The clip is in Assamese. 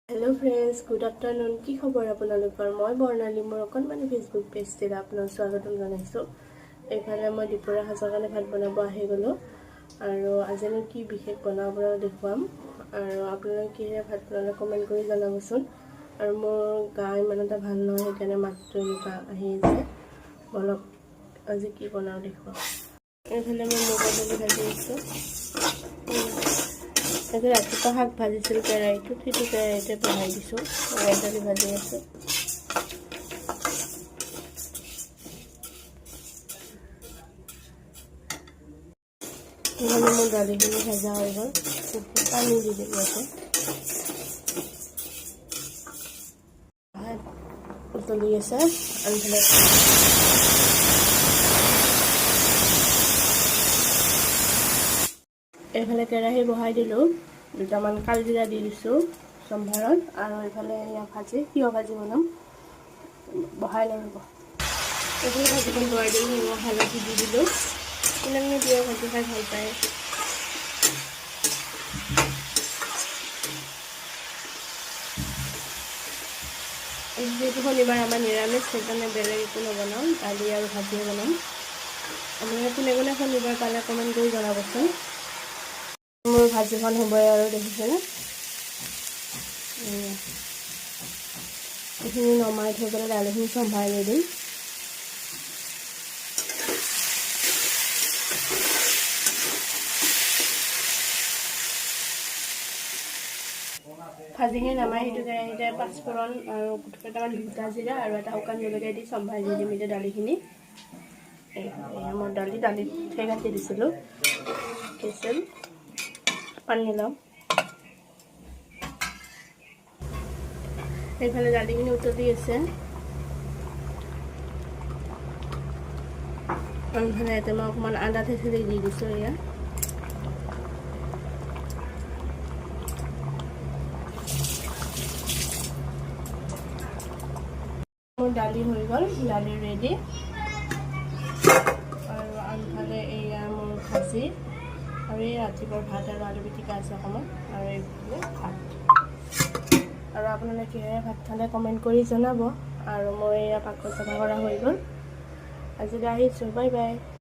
Hello friends, good afternoon. की खबर आपलोकर? मैं बर्णाली मोर अकणमानी फेसबुक पेजटे आपन स्वागतम जानाइছো। एफाले मैं दुपरिया साजर कारण भात बनाब आहि गलो और आजिनो की विशेष बनाबो देखुवाम और आपलोके किहेरे भात बनाले कमेन्ट करि जनाबोसुन। और मोर गा इमान एटा भाल নহয় हेकाने मातটো एका आहि आछे। बोलक আজি की बनाओ देखुवाम। एफाले मैं मुगा दालि भाजी आछो। এতে ৰাতিপুৱা শাক ভাজিছিল কেৰাহীটো, সেইটো কেৰাহীতে বহাই দিছোঁ। মুগা দালি ভাজি আছোঁ। ইমানে মোৰ দালিখিনি ভাজা হৈ গ'ল, পানী দি দিম ইয়াতে। উতলি আছে আনফালে এইফালে কেৰাহী বহাই দিলোঁ, দুটামান কালজিৰা দি দিছোঁ সম্ভাৰত আৰু এইফালে এয়া ভাজি তিয়হ ভাজি বনাম, বহাই লাগিব। এইফালে ভাজিখন বহাই দিলোঁ, নিমখ হালধি দি দিলোঁ। কিমাননো তিয়হ ভাজি খাই ভাল পায়। যিহেতু শনিবাৰ আমাৰ নিৰামিষ, সেইকাৰণে বেলেগ একো নবনাওঁ, দালি আৰু ভাজিয়ে বনাম। আপোনালোকে কোনে কোনে শনিবাৰ পালে কমেণ্ট কৰি জনাবচোন। মোৰ ভাজিখন হ'বই আৰু দেখিছেনে। এইখিনি নমাই থৈ পেলাই দালিখিনি সম্ভালি দিম। ভাজিখিনি নমাই সেইটো কেৰাহীতে পাঁচফোৰণ আৰু কেইটামান গোটা জিৰা আৰু এটা শুকান জলকীয়া দি সম্ভালি দি দিম এতিয়া দালিখিনি। মোৰ দালিত সেই কাটি দিছিলোঁ, কিছিল পানী লওঁ। এইফালে দালিখিনি উতলি আছে, আনফালে ইয়াতে মই অকণমান আদা থেতেলি দি দিছোঁ। এয়া মোৰ দালি হৈ গ'ল, দালি ৰেডি। আৰু আনফালে এয়া মোৰ ভাজি আৰু এই ৰাতিপুৱাৰ ভাত আৰু আলু পিটিকা আছে অকণমান, আৰু এইফালে ভাত। আৰু আপোনালোকে কিহেৰে ভাত খালে কমেণ্ট কৰি জনাব। আৰু মই এয়া পাকঘৰ চাফা কৰা হৈ গ'ল। আজিলৈ আহিছোঁ, বাই বাই।